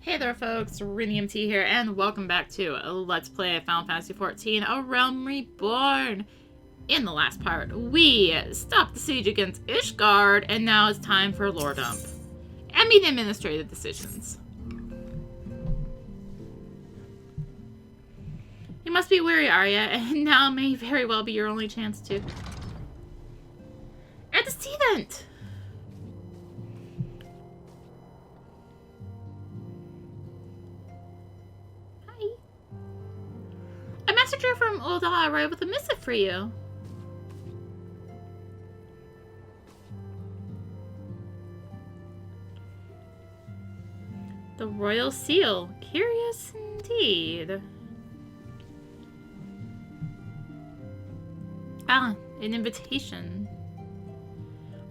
Hey there folks, rinimt here, and welcome back to Let's Play Final Fantasy XIV, A Realm Reborn. In the last part, we stopped the siege against Ishgard, and now it's time for lore dump. And meet administrative decisions. You must be weary, Arya, and now may very well be your only chance to... Antecedent! A messenger from Ul'dah arrived with a missive for you. The royal seal. Curious indeed. Ah, an invitation.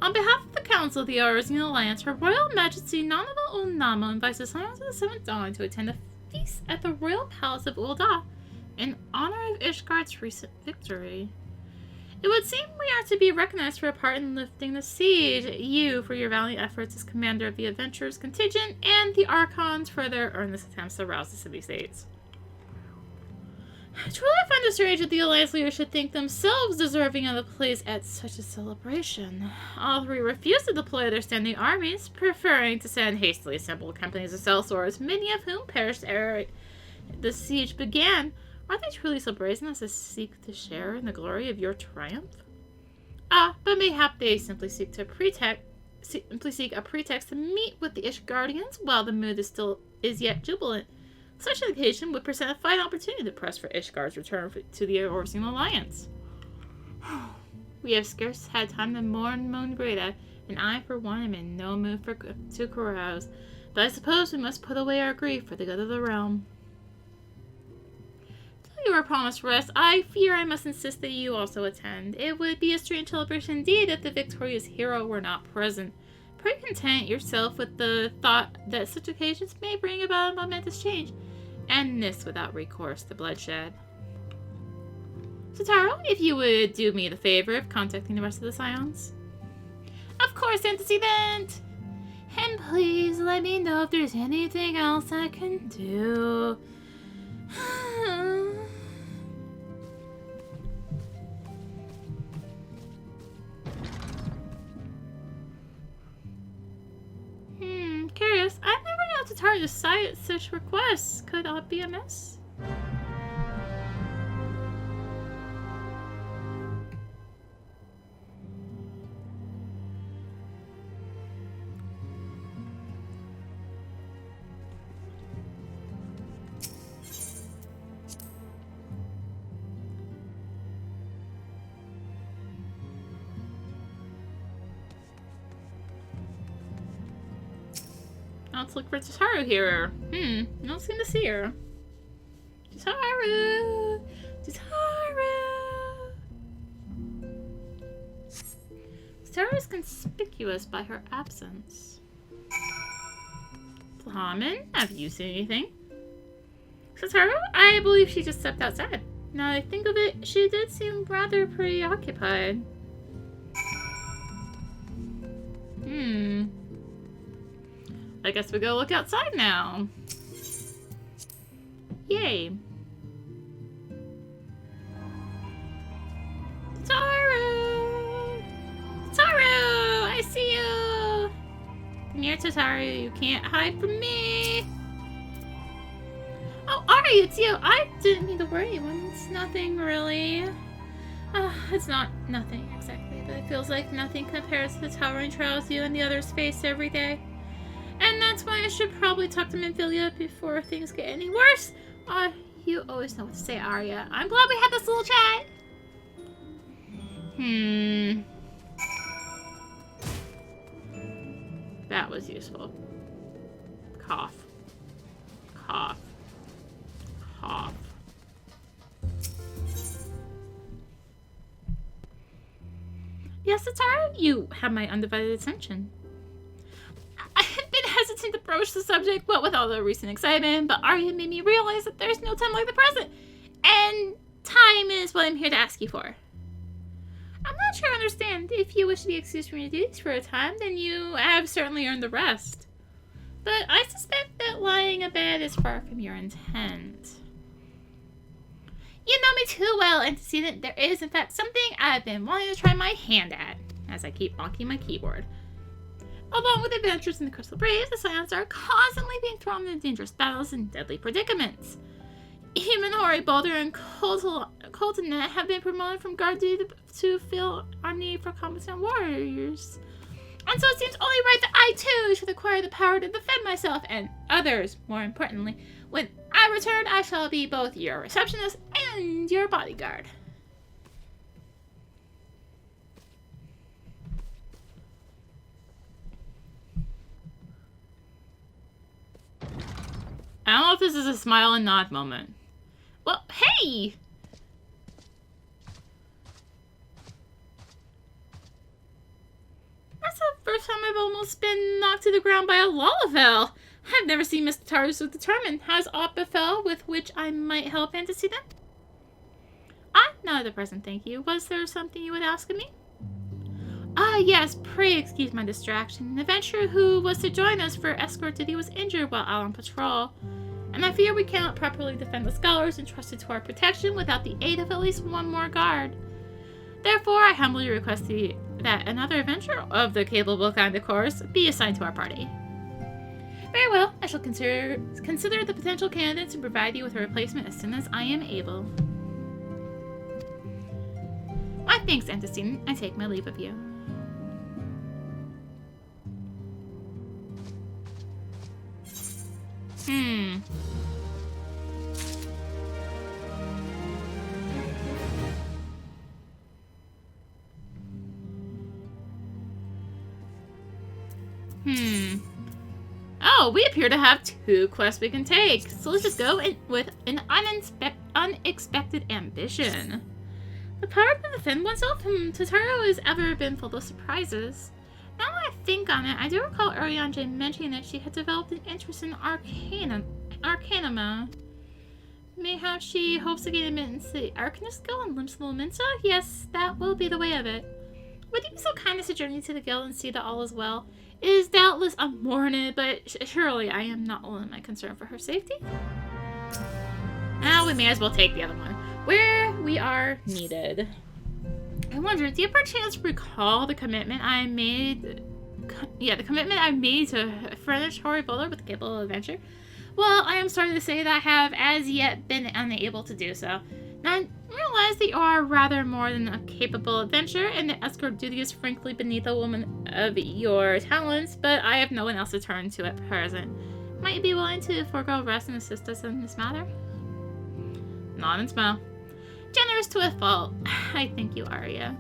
On behalf of the Council of the Arisen Alliance, Her Royal Majesty Nanava Ul'Nama invites the Scions of the Seventh Dawn to attend a feast at the Royal Palace of Ul'dah in honor of Ishgard's recent victory. It would seem we are to be recognized for a part in lifting the siege, you for your valiant efforts as commander of the adventurers contingent, and the Archons for their earnest attempts to rouse the city-states. Truly I find it strange that the Alliance leaders should think themselves deserving of a place at such a celebration. All three refused to deploy their standing armies, preferring to send hastily assembled companies of sellswords, many of whom perished ere the siege began. Are they truly so brazen as to seek to share in the glory of your triumph? Ah, but mayhap they simply seek a pretext to meet with the Ishgardians while the mood is yet jubilant. Such an occasion would present a fine opportunity to press for Ishgard's return to the Orsian Alliance. We have scarce had time to moan Greta, and I, for one, am in no mood to carouse. But I suppose we must put away our grief for the good of the realm. You were promised rest. I fear I must insist that you also attend. It would be a strange celebration indeed if the victorious hero were not present. Pray content yourself with the thought that such occasions may bring about a momentous change, and this without recourse to bloodshed. Tataru, if you would do me the favor of contacting the rest of the Scions. Of course, Antecedent! And please let me know if there's anything else I can do. Curious. I've never known Tataru to cite such requests. Could aught be amiss? Let's look for Tataru here. I don't seem to see her. Tataru! Tataru! Tataru is conspicuous by her absence. Flamen, have you seen anything? Tataru? I believe she just stepped outside. Now that I think of it, she did seem rather preoccupied. I guess we go look outside now. Yay. Tataru! Tataru! I see you! Come here, Tataru. You can't hide from me. Oh, Ari, it's you. I didn't mean to worry you. It's nothing really. It's not nothing exactly, but it feels like nothing compares to the towering trials you and the others face every day. And that's why I should probably talk to Minfilia before things get any worse. You always know what to say, Arya. I'm glad we had this little chat. That was useful. Cough. Cough. Cough. Yes, Tataru, you have my undivided attention. I had been hesitant to broach the subject, what with all the recent excitement, but Arya made me realize that there's no time like the present, and time is what I'm here to ask you for. I'm not sure I understand. If you wish to be excused from your duties for a time, then you have certainly earned the rest. but I suspect that lying abed is far from your intent. You know me too well, antecedent. There is, in fact, something I've been wanting to try my hand at, as I keep bonking my keyboard. Along with adventures in the Crystal Braves, the Scions are constantly being thrown into dangerous battles and deadly predicaments. Even Hori, Boulder, and Coltonet have been promoted from guard duty to fill our need for competent warriors. And so it seems only right that I, too, should acquire the power to defend myself and others, more importantly. When I return, I shall be both your receptionist and your bodyguard. I don't know if this is a smile and nod moment. Well, hey! That's the first time I've almost been knocked to the ground by a Lullavel. I've never seen Mr. Tataru so determined. Has aught befell with which I might help antecedent? Not at the present, thank you. Was there something you would ask of me? Yes, pray excuse my distraction. An adventurer who was to join us for escort duty was injured while out on patrol, and I fear we cannot properly defend the scholars entrusted to our protection without the aid of at least one more guard. Therefore, I humbly request that another adventurer of the capable kind, of course, be assigned to our party. Very well, I shall consider the potential candidates and provide you with a replacement as soon as I am able. My thanks, antecedent. I take my leave of you. Oh, we appear to have 2 quests we can take. So let's just go in with an unexpected ambition. The power to defend oneself from Tataru has ever been full of surprises. Now that I think on it, I do recall Ariane mentioning that she had developed an interest in Arcanima. Mayhap she hopes to gain admittance to the Arcanist Guild and Limsa Lominsa? Yes, that will be the way of it. Would you be so kind as to journey to the guild and see that all is well? It is doubtless unwarranted, but surely I am not alone in my concern for her safety. Now we may as well take the other one, where we are needed. I wonder, do you perchance recall the commitment I made? The commitment I made to furnish Hori Boulder with a capable adventure? Well, I am sorry to say that I have as yet been unable to do so. Now, I realize that you are rather more than a capable adventurer, and the escort duty is frankly beneath a woman of your talents, but I have no one else to turn to at present. Might you be willing to forego rest and assist us in this matter? Nod and smile. Generous to a fault. I thank you, Arya.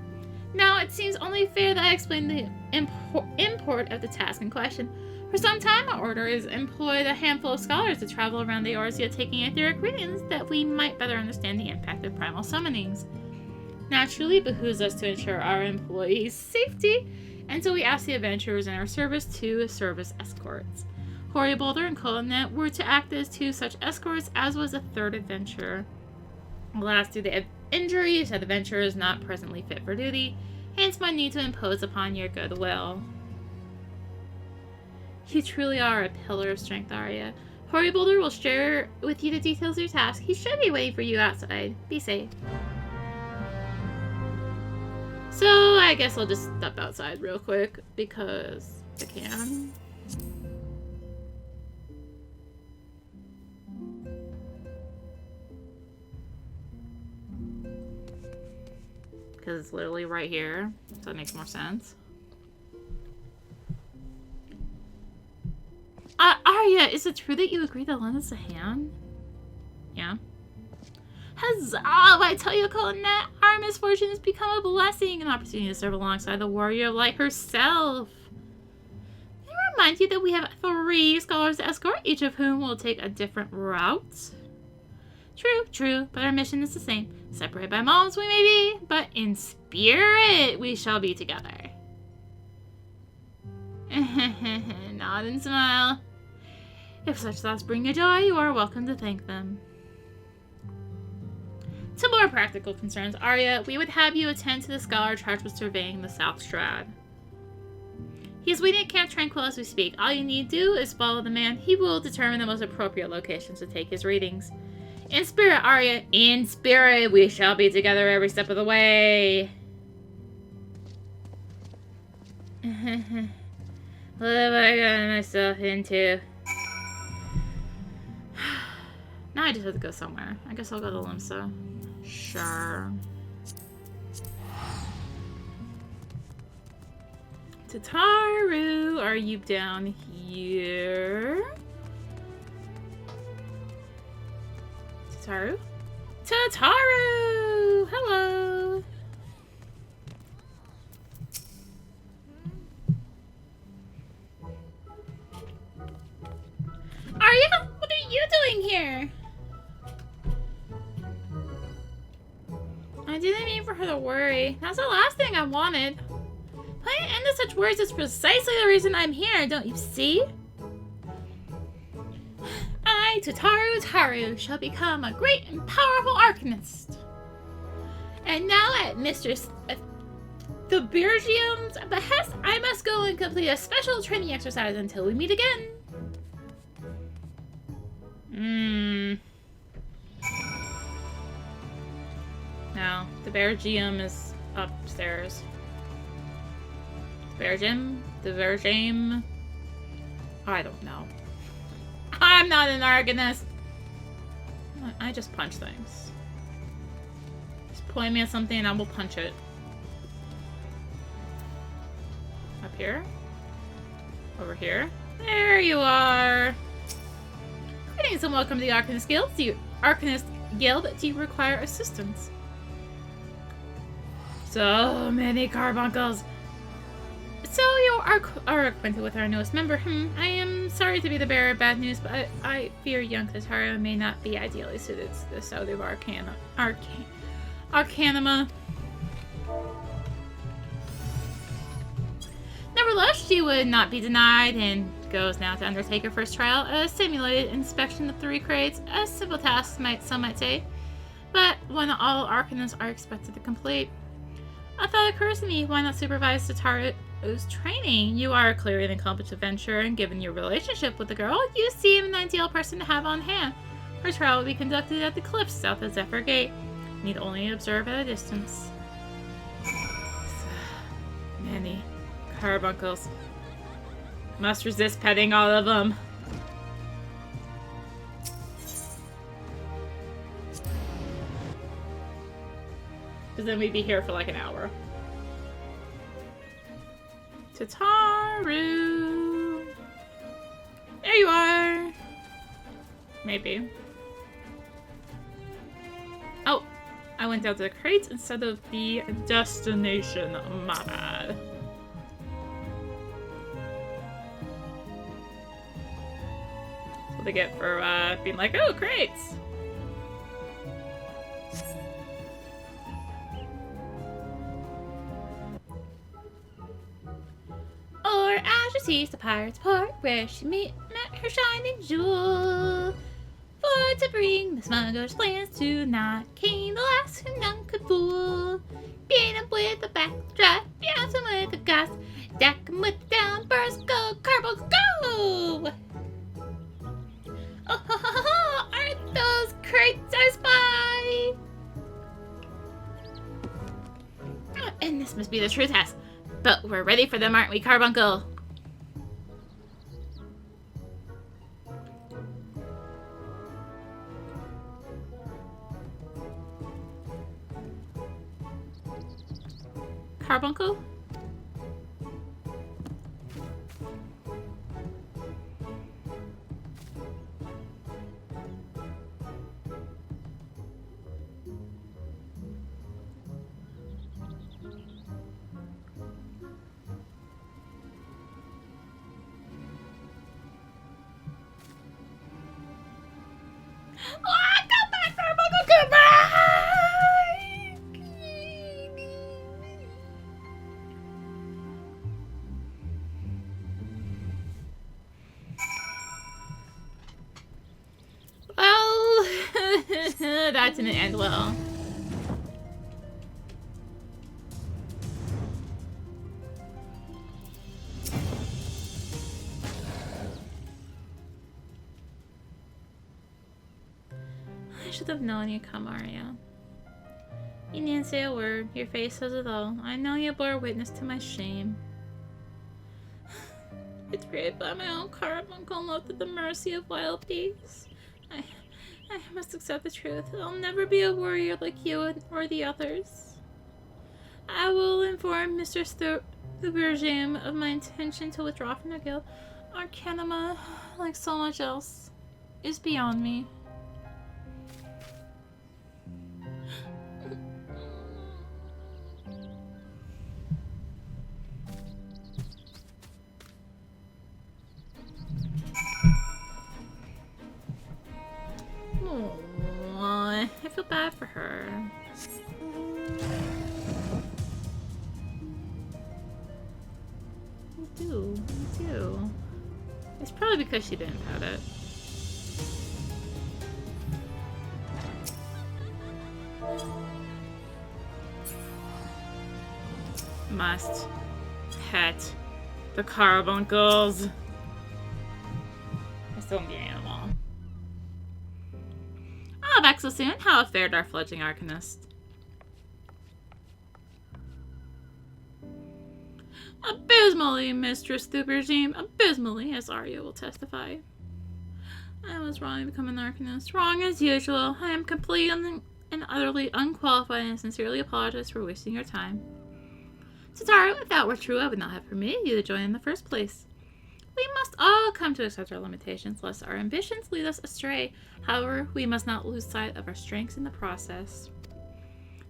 Now, it seems only fair that I explain the import of the task in question. For some time, our order has employed a handful of scholars to travel around the Eorzea taking etheric readings that we might better understand the impact of primal summonings. Naturally, it behooves us to ensure our employees' safety, and so we asked the adventurers in our service to serve as escorts. Hori Boulder and Colonet were to act as 2 such escorts, as was a 3rd adventurer. Alas, due to injury, said adventurer is not presently fit for duty, hence my need to impose upon your goodwill. You truly are a pillar of strength, Arya. Hori Boulder will share with you the details of your task. He should be waiting for you outside. Be safe. So, I guess I'll just step outside real quick, because I can. Because it's literally right here, so that makes more sense. Arya, is it true that you agreed to lend us a hand? Yeah. Huzzah! I tell you, Colonet, our misfortune has become a blessing, an opportunity to serve alongside the warrior like herself. Can I remind you that we have 3 scholars to escort, each of whom will take a different route? True, but our mission is the same. Separated by moments we may be, but in spirit we shall be together. Nod and smile. If such thoughts bring you joy, you are welcome to thank them. To more practical concerns, Arya, we would have you attend to the scholar charged with surveying the South Strad. He's waiting at Camp Tranquil as we speak. All you need to do is follow the man. He will determine the most appropriate locations to take his readings. In spirit, Arya. In spirit, we shall be together every step of the way. What have I gotten myself into? Now I just have to go somewhere. I guess I'll go to Limsa. Sure. Tataru, are you down here? Tataru? Tataru! Hello! Arya, what are you doing here? I didn't mean for her to worry. That's the last thing I wanted. Putting an end to such words is precisely the reason I'm here, don't you see? I, Tataru, shall become a great and powerful arcanist. And now at Mistress the Bergium's behest, I must go and complete a special training exercise until we meet again. No, the Bergium is upstairs. The Bergium? I don't know. I'm not an arcanist. I just punch things. Just point me at something and I will punch it. Up here? Over here? There you are! Greetings and welcome to the Arcanist Guild. Do you require assistance? So many carbuncles! So you are acquainted with our newest member. I am sorry to be the bearer of bad news, but I fear young Tataru may not be ideally suited to the South of Arcanima. Nevertheless, she would not be denied and goes now to undertake her first trial, a simulated inspection of 3 crates, a simple task, some might say, but one all Arcanists are expected to complete. A thought occurs to me, why not supervise Tataru's training? You are clearly an accomplished adventurer, and given your relationship with the girl, you seem an ideal person to have on hand. Her trial will be conducted at the cliffs south of Zephyr Gate. You need only observe at a distance. Many carbuncles. Must resist petting all of them. Because then we'd be here for like an hour. Tataru! There you are! Maybe. Oh! I went down to the crates instead of the destination. My bad. That's what they get for being like, oh, crates! Or as she sees the pirate's port, where she met her shining jewel. For to bring the smuggler's plans to naught, came the last whom none could fool. Beat him with the backstrap, bounce him with the gas, jack him with the down burst, go, Carbuncle, go! Oh, ho, ho, ho, ho, aren't those crates I spy? Oh, and this must be the true test. But we're ready for them, aren't we, Carbuncle? Carbuncle? Come back, Carbuncle, come back! Well, that didn't end well. should have known you'd come, Arya. You needn't say a word. Your face says it all. I know you bore witness to my shame. Betrayed by my own carbuncle and left at the mercy of wild beasts. I must accept the truth. I'll never be a warrior like you or the others. I will inform Mr. Thubergame of my intention to withdraw from the guild. Arcanima, like so much else, is beyond me. Oh, I feel bad for her. I do. It's probably because she didn't have it. Must pet the carbuncles. I still need them all. Ah, back so soon. How fared our fledgling arcanist? Abysmally, Mistress Thubergame. Abysmally, as Arya will testify. I was wrong to become an arcanist. Wrong as usual. I am completely and utterly unqualified and sincerely apologize for wasting your time. Tataru, if that were true, I would not have permitted you to join in the first place. We must all come to accept our limitations, lest our ambitions lead us astray. However, we must not lose sight of our strengths in the process.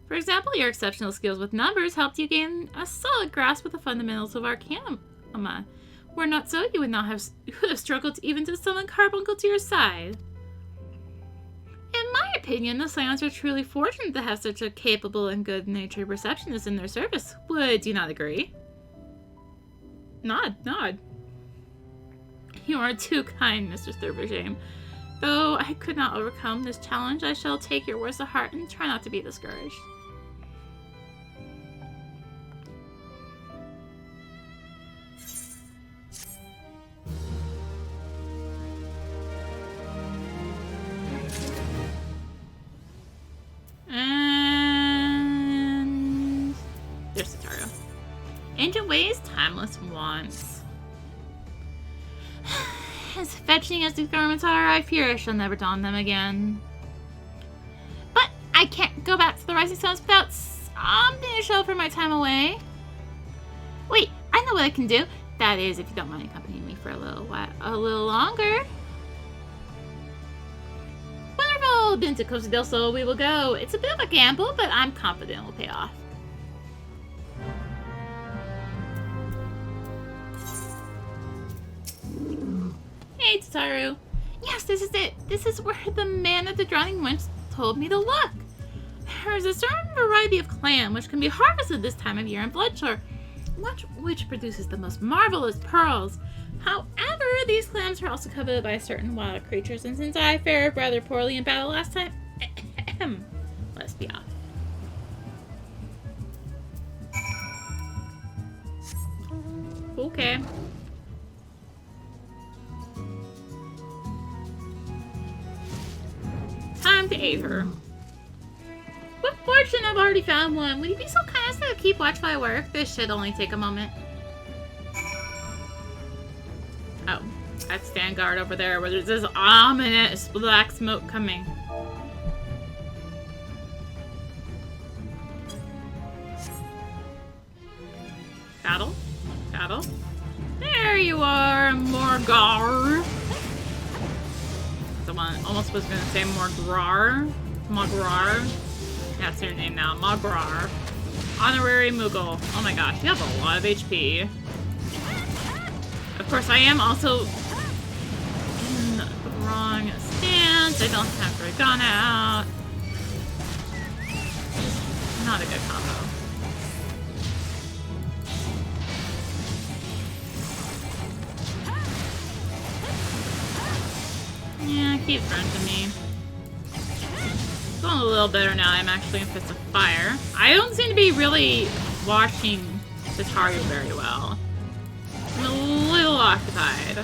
For example, your exceptional skills with numbers helped you gain a solid grasp of the fundamentals of Arcanima. Were not so, you would have struggled even to summon Carbuncle to your side. In my opinion, the Scions are truly fortunate to have such a capable and good-natured receptionist in their service. Would you not agree? Nod. You are too kind, Mr. Thubergame. Though I could not overcome this challenge, I shall take your words to heart and try not to be discouraged. And there's Tataru. Ancient ways, timeless wants. As fetching as these garments are, I fear I shall never don them again. But I can't go back to the Rising Suns without something to show for my time away. Wait, I know what I can do. That is, if you don't mind accompanying me for a little longer. Wonderful! Then to Costa del Sol we will go. It's a bit of a gamble, but I'm confident it will pay off. Hey, Tataru. Yes, this is it. This is where the man at the Drowning Wench told me to look. There is a certain variety of clam which can be harvested this time of year in Bloodshore, which produces the most marvelous pearls. However, these clams are also coveted by certain wild creatures, and since I fared rather poorly in battle last time, let's be off. Okay. Time to aid her. With fortune, I've already found one. Would you be so kind as to keep watch while I work? This should only take a moment. Oh, I have to stand guard over there where there's this ominous black smoke coming. Battle. There you are, Morgar. Someone almost was gonna say Morgrar. That's her name now, Mograr. Honorary Moogle. Oh my gosh, you have a lot of HP. Of course, I am also in the wrong stance. I don't have Regana out. Not a good combo. Yeah, keep fronting me. Going a little better now. I'm actually in Fist of Fire. I don't seem to be really watching Tataru very well. I'm a little occupied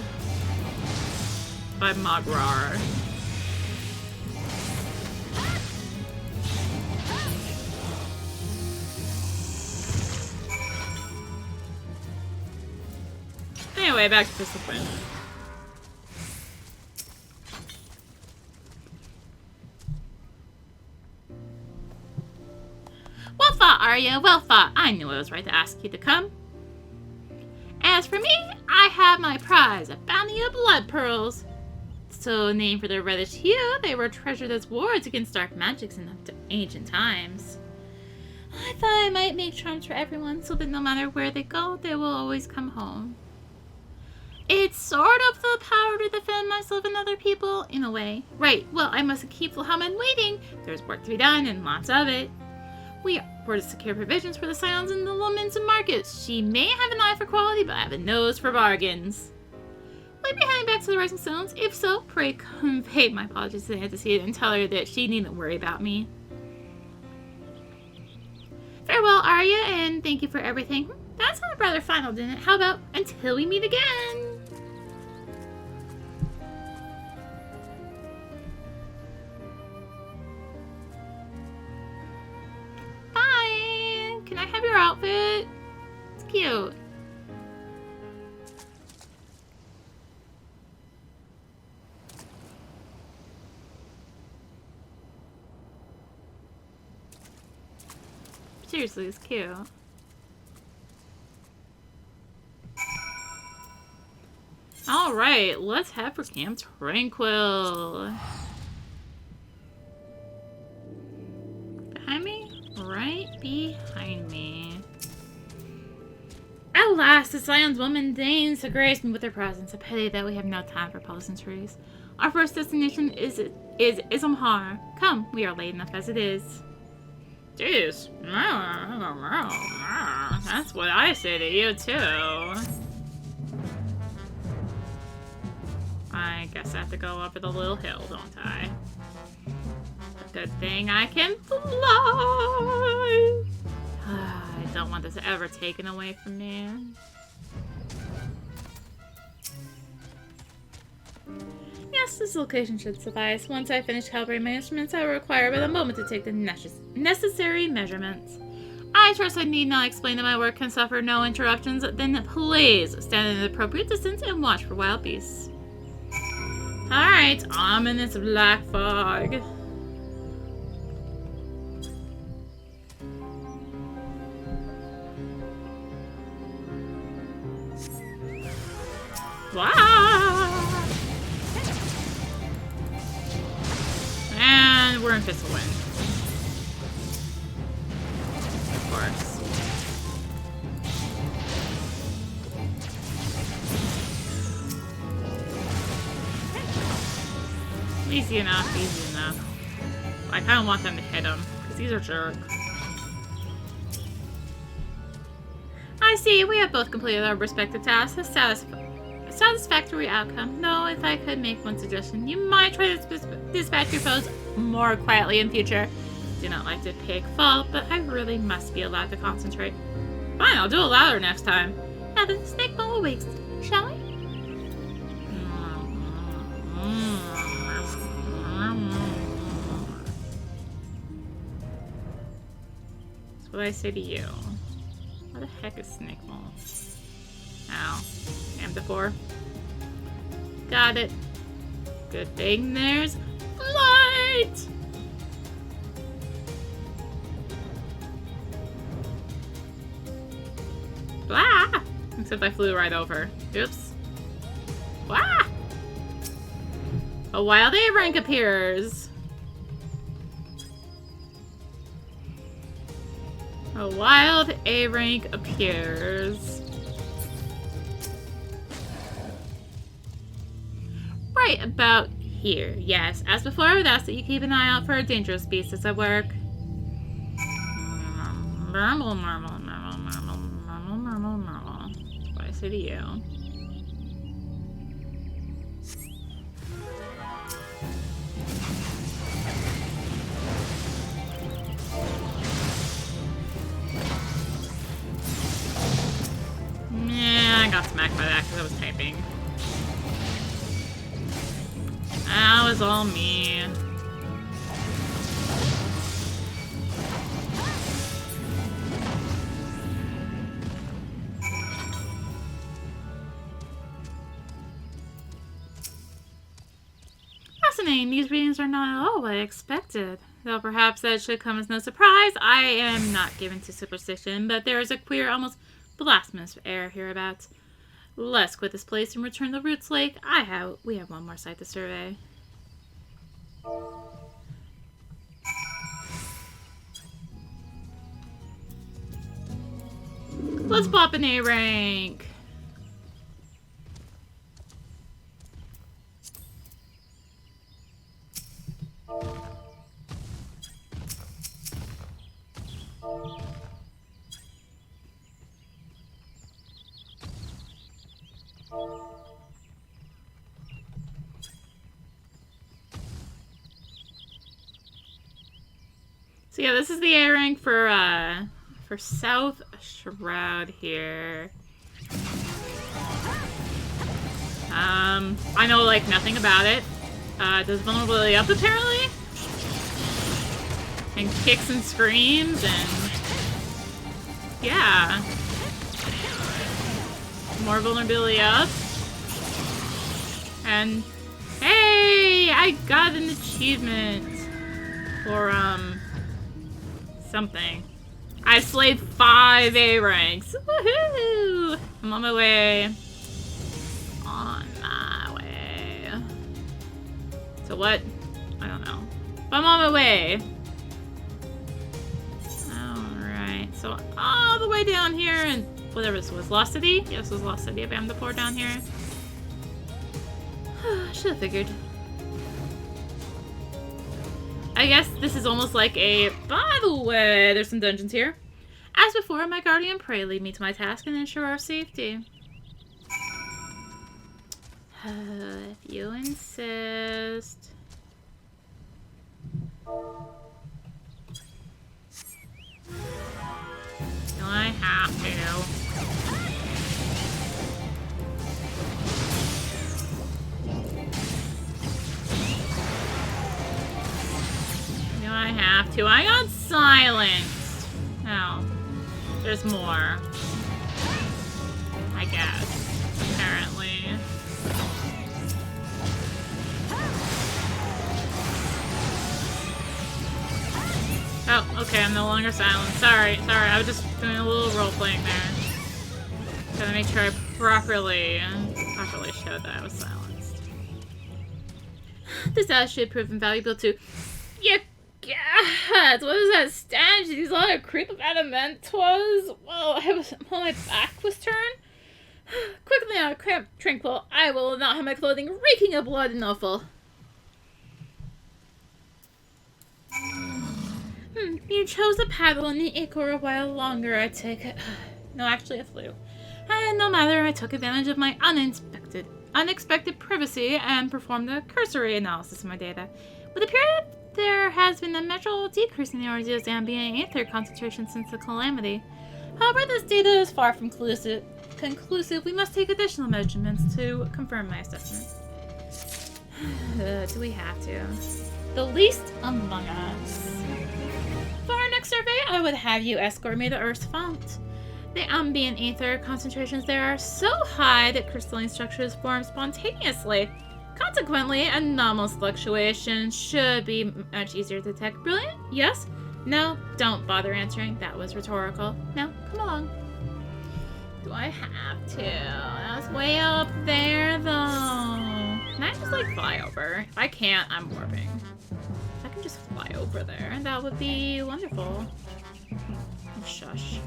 by Mograr. way, back to discipline. Well fought, Arya. Well fought. I knew it was right to ask you to come. As for me, I have my prize, a bounty of blood pearls. So named for their reddish hue, they were treasured as wards against dark magics in ancient times. I thought I might make charms for everyone so that no matter where they go, they will always come home. It's sort of the power to defend myself and other people, in a way. Right, well, I mustn't keep Wilhelmine waiting. There's work to be done, and lots of it. We were to secure provisions for the Scions and the women's markets. She may have an eye for quality, but I have a nose for bargains. Will you be heading back to the Rising Stones? If so, pray convey my apologies to Antecedent and tell her that she needn't worry about me. Farewell, Arya, and thank you for everything. That sounded rather final, didn't it? How about until we meet again? Bye! Can I have your outfit? It's cute. Seriously, it's cute. Alright, let's head for Camp Tranquil. Behind me? Right behind me. At last, the Scion's woman deigns to grace me with her presence. A pity that we have no time for pleasantries. Our first destination is Islamhar. Come, we are late enough as it is. Jeez. That's what I say to you, too. I guess I have to go over the little hill, don't I? Good thing I can fly! I don't want this ever taken away from me. Yes, this location should suffice. Once I finish calibrating my instruments, I will require but a moment to take the necessary measurements. I trust I need not explain that my work can suffer no interruptions. Then please stand in an appropriate distance and watch for wild beasts. Alright, ominous black fog. Wow! And we're in Fizzlewind. Of course. Easy enough, easy enough. I kind of want them to hit him, because these are jerks. I see, we have both completed our respective tasks. A satisfactory outcome. Though, if I could make one suggestion, you might try to dispatch your foes more quietly in future. Do not like to pick fault, but I really must be allowed to concentrate. Fine, I'll do it louder next time. Now then, Snake Ball awakes, shall we? That's what I say to you. What the heck is Snake Ball? Ow. M4. Got it. Good thing there's light! Ah! Except I flew right over. Oops. Ah! A wild A rank appears. A wild A rank appears. Right about here. Yes, as before, I would ask that you keep an eye out for dangerous beasts as I work. Marble. That's what I say to you. Yeah, I got smacked by that because I was typing. That was all me. fascinating. These readings are not at all what I expected. Though perhaps that should come as no surprise, I am not given to superstition, but there is a queer, almost blasphemous air hereabouts. Let's quit this place and return to Roots Lake. We have one more site to survey. Let's pop an A rank. So yeah, this is the A rank for South Shroud here. I know like nothing about it. Does vulnerability up apparently? And kicks and screams and yeah. More vulnerability up. And hey, I got an achievement for something. I slayed 5 A ranks. Woohoo! I'm on my way. On my way. So what? I don't know. But I'm on my way. Alright, so all the way down here and whatever this was. Lost City? Yes, this was Lost City of Amdapor down here. Should have figured. I guess this is almost like a... By the way, there's some dungeons here. As before, my guardian pray lead me to my task and ensure our safety. If you insist. No, I have to. I have to. I got silenced. Oh. There's more. I guess. Apparently. Oh, okay. I'm no longer silenced. Sorry. I was just doing a little role-playing there. Gotta make sure I properly showed that I was silenced. This attitude proved invaluable too. Yeah. God, what is that stench? These other creep of adamantoids? Well, my back was turned. Quickly out, tranquil. I will not have my clothing reeking of blood and offal. You chose to paddle in the ichor a while longer, I take it. No, actually, I flew. And no matter, I took advantage of my unexpected privacy and performed a cursory analysis of my data. With a period, there has been a measurable decrease in the Orzeo's ambient aether concentration since the calamity. However, this data is far from conclusive. We must take additional measurements to confirm my assessment. Do we have to? The least among us. For our next survey, I would have you escort me to Earth's font. The ambient aether concentrations there are so high that crystalline structures form spontaneously. Consequently, anomalous fluctuation should be much easier to detect. Brilliant? Yes? No? Don't bother answering. That was rhetorical. No? Come along. Do I have to? That's way up there, though. Can I just, like, fly over? If I can't, I'm warping. If I can just fly over there, that would be wonderful. Oh, shush.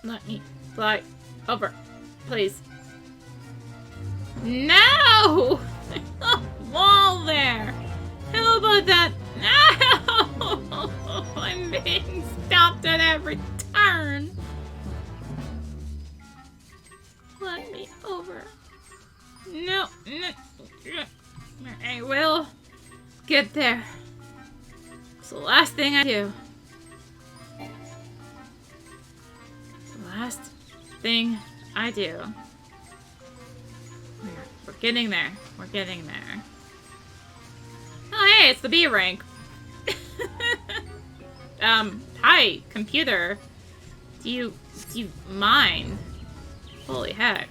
Let me fly over, please. No! There's a wall there. How about that? No! I'm being stopped at every turn. Let me over. No. I will get there. It's the last thing I do. Last thing I do. We're getting there. We're getting there. Oh, hey, it's the B rank. Hi, computer. Do you mind? Holy heck.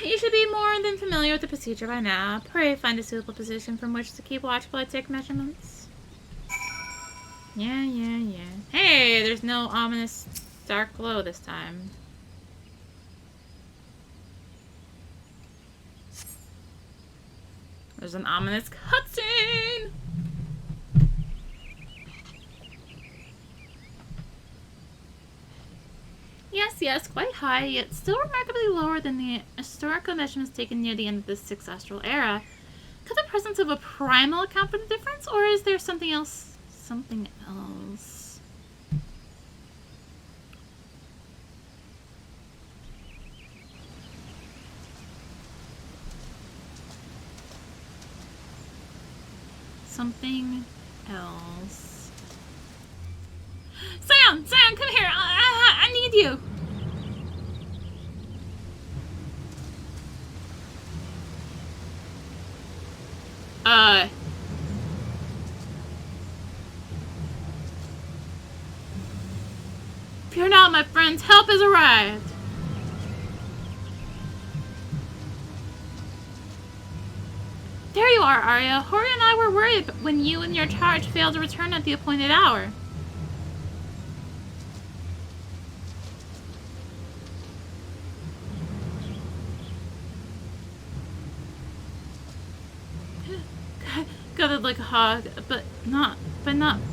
You should be more than familiar with the procedure by now. Pray find a suitable position from which to keep watch while I take measurements. Yeah. Hey, there's no ominous dark glow this time. There's an ominous cutscene! Yes, quite high, yet still remarkably lower than the historical measurements taken near the end of the Sixth Astral Era. Could the presence of a primal account for the difference, or is there something else? Something else. Something else. Sam, come here! I need you! Fear not, my friends, help has arrived! There you are, Arya. Hori and I were worried when you and your charge failed to return at the appointed hour. Gutted like a hog, but not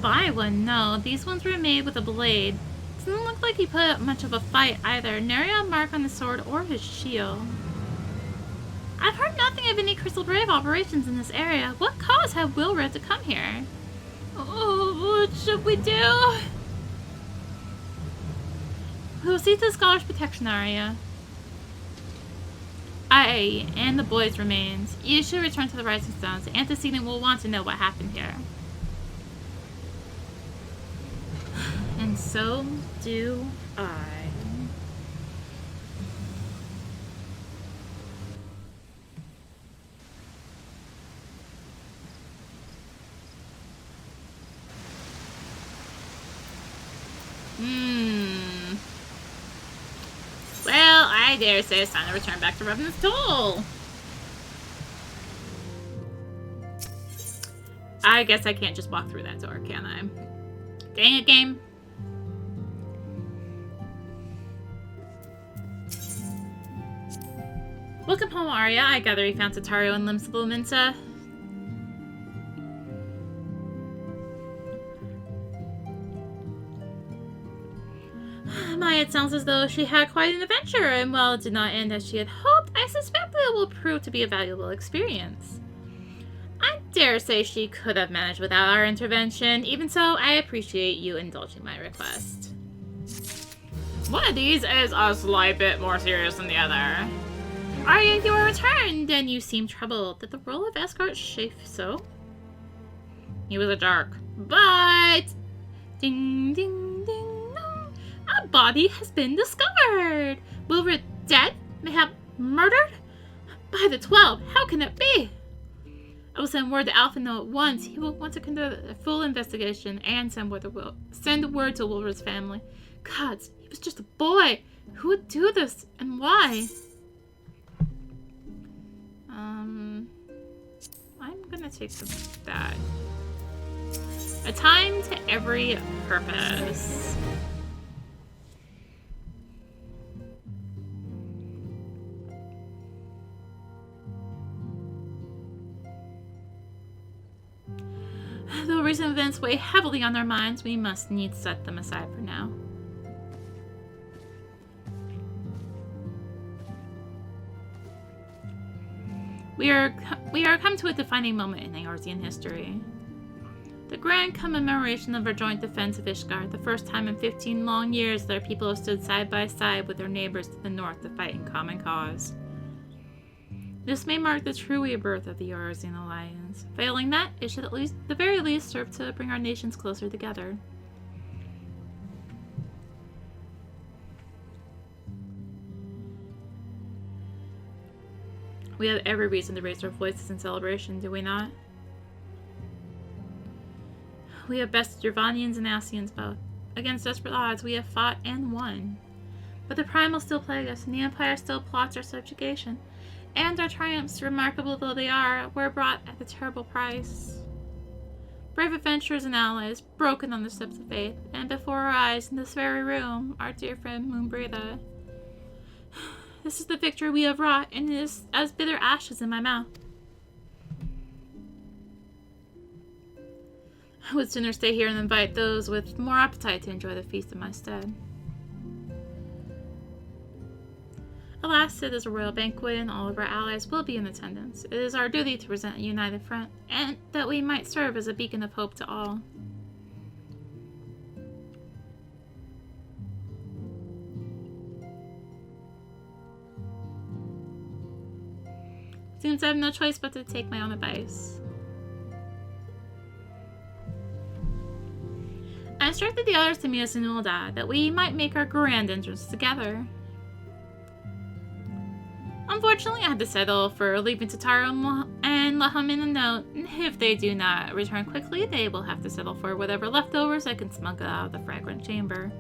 by one, no. These ones were made with a blade. Doesn't look like he put up much of a fight either. Nary a mark on his sword or his shield. I've heard nothing of any Crystal Brave operations in this area. What cause have Wilred to come here? Oh, what should we do? We'll seek the Scholar's protection, Arya. Aye, and the boy's remains. You should return to the Rising Stones. The antecedent will want to know what happened here. And so do I. Well, I dare say it's time to return back to Revenant's Toll. I guess I can't just walk through that door, can I? Dang it, game. Welcome home, Arya. I gather you found Tataru and Lim Supplementa. It sounds as though she had quite an adventure, and while it did not end as she had hoped, I suspect that it will prove to be a valuable experience. I dare say she could have managed without our intervention. Even so, I appreciate you indulging my request. One of these is a slight bit more serious than the other. Arya, you are returned, and you seem troubled. Did the role of escort chafe so? He was a jerk. But... Ding, ding, ding. A body has been discovered! Wilred dead? Mayhap murdered? By the 12, how can it be? I will send word to Alpha at once. He will want to conduct a full investigation and send word to Wilred's family. Gods, he was just a boy. Who would do this and why? I'm gonna take that. A time to every purpose. Though recent events weigh heavily on our minds, we must needs set them aside for now. We are come to a defining moment in Eorzean history. The grand commemoration of our joint defense of Ishgard, the first time in 15 long years that our people have stood side by side with their neighbors to the north to fight in common cause. This may mark the true rebirth of the Eorzean Alliance. Failing that, it should at least, the very least, serve to bring our nations closer together. We have every reason to raise our voices in celebration, do we not? We have bested Urvanians and Ascians both. Against desperate odds, we have fought and won. But the Primal still plague us, and the Empire still plots our subjugation. And our triumphs, remarkable though they are, were brought at a terrible price. Brave adventurers and allies, broken on the steps of faith, and before our eyes, in this very room, our dear friend Moonbreather. This is the victory we have wrought, and it is as bitter ashes in my mouth. I would sooner stay here and invite those with more appetite to enjoy the feast in my stead. Alas, it is a royal banquet, and all of our allies will be in attendance. It is our duty to present a united front, and that we might serve as a beacon of hope to all. Seems I have no choice but to take my own advice. I instructed the others to meet us in Ulda, that we might make our grand entrance together. Unfortunately, I had to settle for leaving Tataru and Laham a note. If they do not return quickly, they will have to settle for whatever leftovers I can smuggle out of the fragrant chamber.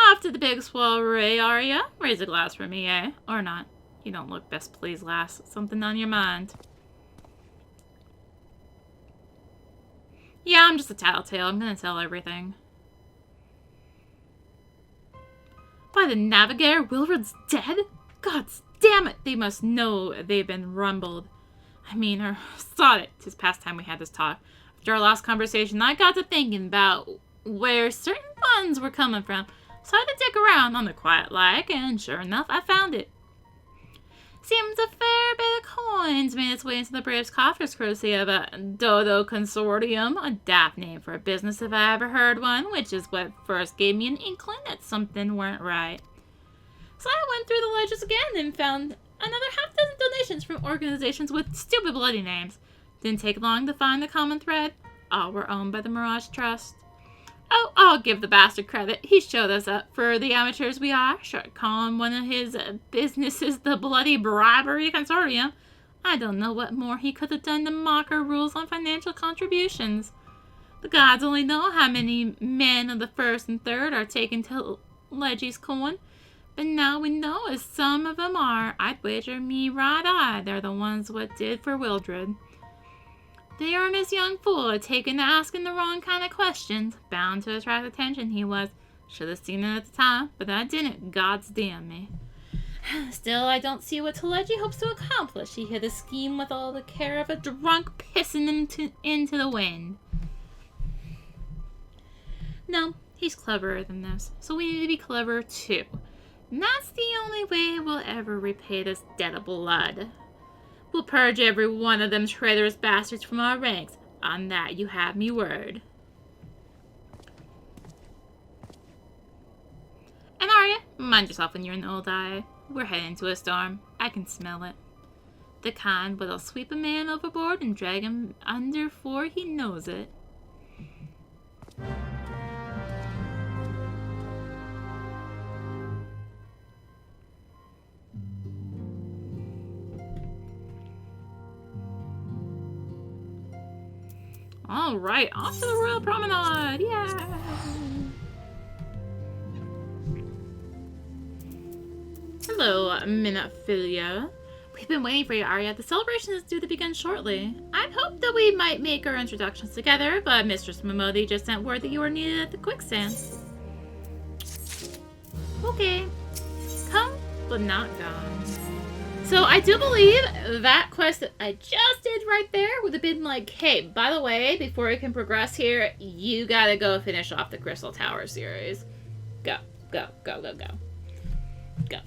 Off to the big soiree, Arya. Raise a glass for me, eh? Or not. You don't look best pleased, lass. Something on your mind. Yeah, I'm just a tattletale. I'm gonna tell everything. By the Navigator, Wilred's dead? God damn it! They must know they've been rumbled. I mean, or saw it. 'Tis past time we had this talk. After our last conversation, I got to thinking about where certain funds were coming from. So I had to dig around on the quiet like, and sure enough, I found it. Seems a fair bit of coins made its way into the Braves' coffers courtesy of a Dodo Consortium, a daft name for a business if I ever heard one, which is what first gave me an inkling that something weren't right. So I went through the ledgers again and found another half-dozen donations from organizations with stupid bloody names. Didn't take long to find the common thread. All were owned by the Mirage Trust. Oh, I'll give the bastard credit. He showed us up for the amateurs we are. Short calling one of his businesses the Bloody Bribery Consortium. I don't know what more he could have done to mock our rules on financial contributions. The gods only know how many men of the first and third are taken to Leggie's coin. But now we know as some of them are. I'd wager me right eye they're the ones what did for Wildred. The earnest young fool had taken to asking the wrong kind of questions. Bound to attract attention he was. Should have seen it at the time, but I didn't. God's damn me. Still, I don't see what Teleji hopes to accomplish. He hit a scheme with all the care of a drunk pissing him into the wind. No, he's cleverer than this, so we need to be clever too. And that's the only way we'll ever repay this debt of blood. We'll purge every one of them traitorous bastards from our ranks. On that you have me word. And Arya, mind yourself when you're in Old Eye. We're heading into a storm. I can smell it. The kind what'll sweep a man overboard and drag him under before he knows it. Alright, off to the Royal Promenade! Yeah! Hello, Minophilia. We've been waiting for you, Arya. The celebration is due to begin shortly. I'd hoped that we might make our introductions together, but Mistress Momodi just sent word that you were needed at the quicksand. Okay. Come, but not gone. So I do believe that quest that I just did right there would have been like, hey, by the way, before we can progress here, you gotta go finish off the Crystal Tower series. Go, go, go, go, go. Go.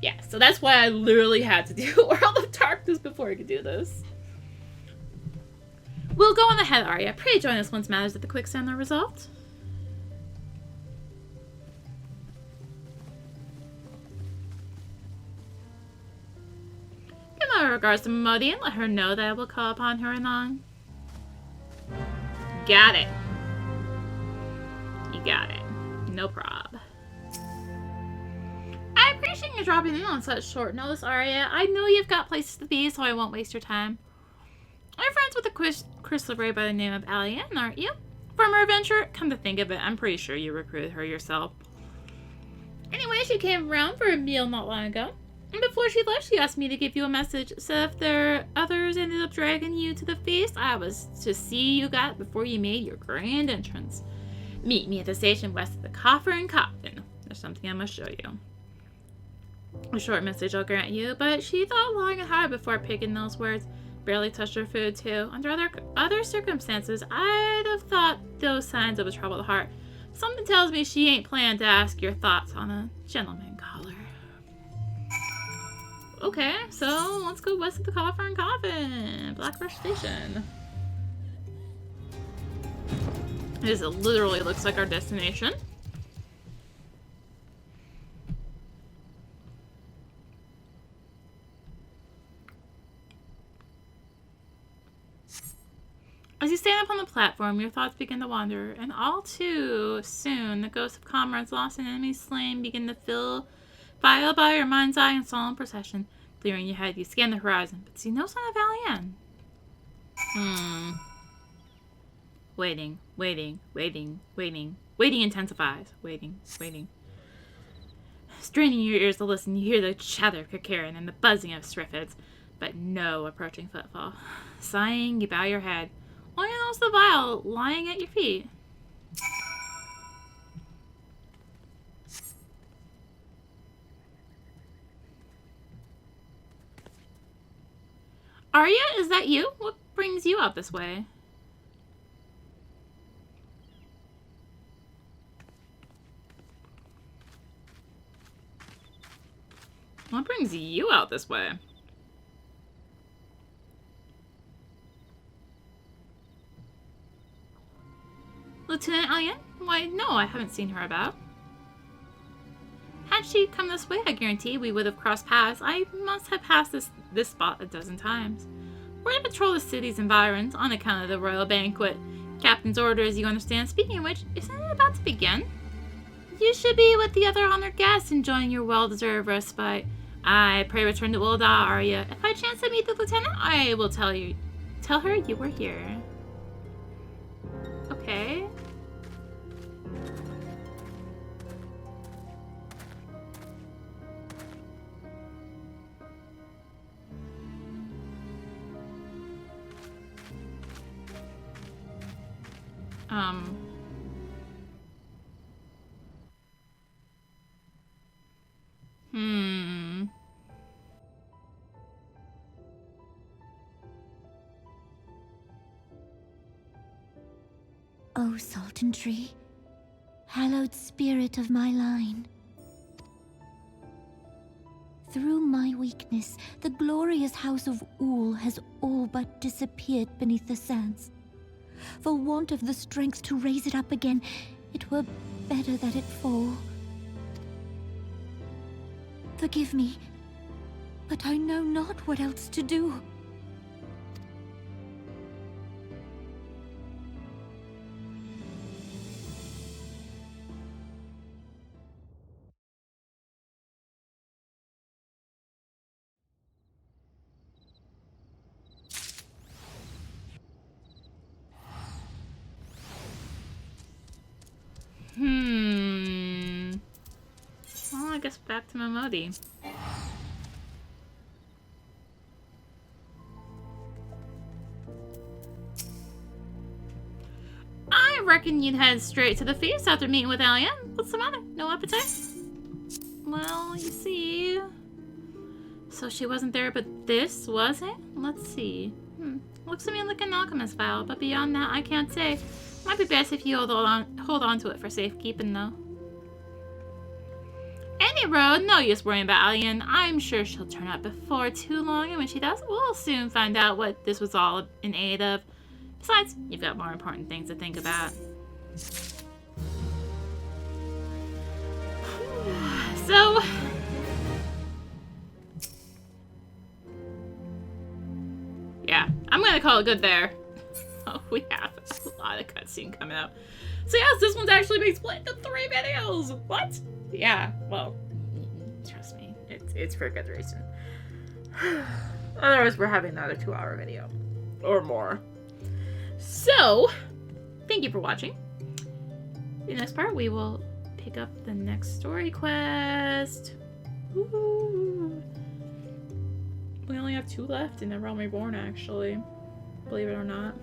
Yeah, so that's why I literally had to do World of Darkness before I could do this. We'll go on ahead, Arya. Pray join us once matters at the quicksand are resolved. regards to Modi and let her know that I will call upon her anon. Got it. You got it. No prob. I appreciate you dropping in on such short notice, Arya. I know you've got places to be, so I won't waste your time. I'm friends with a crystal ray by the name of Alien, aren't you? From her adventure? Come to think of it, I'm pretty sure you recruited her yourself. Anyway, she came around for a meal not long ago. And before she left, she asked me to give you a message. So if there others ended up dragging you to the feast, I was to see you got before you made your grand entrance. Meet me at the station west of the Coffer and Coffin. There's something I must show you. A short message, I'll grant you, but she thought long and hard before picking those words. Barely touched her food, too. Under other circumstances, I'd have thought those signs of a troubled heart. Something tells me she ain't planned to ask your thoughts on a gentleman caller. Okay, so let's go west of the Coffer and Coffin. Blackbrush Station. This literally looks like our destination. As you stand up on the platform, your thoughts begin to wander, and all too soon, the ghosts of comrades lost and enemies slain begin to file by your mind's eye in solemn procession. Clearing your head, you scan the horizon, but see no sign of Alien. Waiting. Waiting intensifies. Waiting. Straining your ears to listen, you hear the chatter of Kakarin and the buzzing of Sriffids, but no approaching footfall. Sighing, you bow your head. Only notice the vial lying at your feet. Arya, is that you? What brings you out this way? What brings you out this way? Lieutenant Alien? Why, no, I haven't seen her about. Had she come this way, I guarantee we would have crossed paths. I must have passed this spot a dozen times. We're to patrol the city's environs on account of the royal banquet. Captain's orders, you understand. Speaking of which, isn't it about to begin? You should be with the other honored guests enjoying your well-deserved respite. I pray return to Ulda, Arya. If I chance to meet the lieutenant, I will tell her you were here. Okay. O Sultan Tree, hallowed spirit of my line. Through my weakness, the glorious house of Ul has all but disappeared beneath the sands. For want of the strength to raise it up again, it were better that it fall. Forgive me, but I know not what else to do. Well, I guess back to Momodi. I reckon you'd head straight to the feast after meeting with Alien. What's the matter? No appetite? Well, you see... So she wasn't there, but this was it? Let's see. Looks to me like an alchemist vial, but beyond that, I can't say. Might be best if you hold on to it for safekeeping, though. Any road, no use worrying about Alien. I'm sure she'll turn up before too long, and when she does, we'll soon find out what this was all in aid of. Besides, you've got more important things to think about. So... yeah, I'm gonna call it good there. Oh, we have a lot of cutscene coming up. So yes, this one's actually being split into 3 videos. What? Yeah, well, trust me, it's for a good reason. Otherwise, we're having another 2-hour video. Or more. So, thank you for watching. The next part, we will pick up the next story quest. Woo-hoo. We only have 2 left in the Realm Reborn, actually. Believe it or not.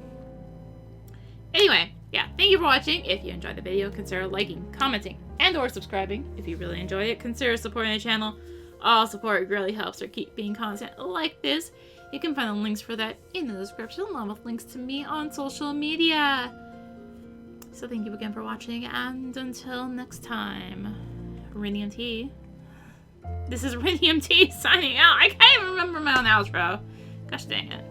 Anyway, yeah, thank you for watching. If you enjoyed the video, consider liking, commenting, and or subscribing. If you really enjoyed it, consider supporting the channel. All support really helps her keep being content like this. You can find the links for that in the description, along with links to me on social media. So thank you again for watching, and until next time, rinimt. This is rinimt signing out. I can't even remember my own outro. Gosh dang it.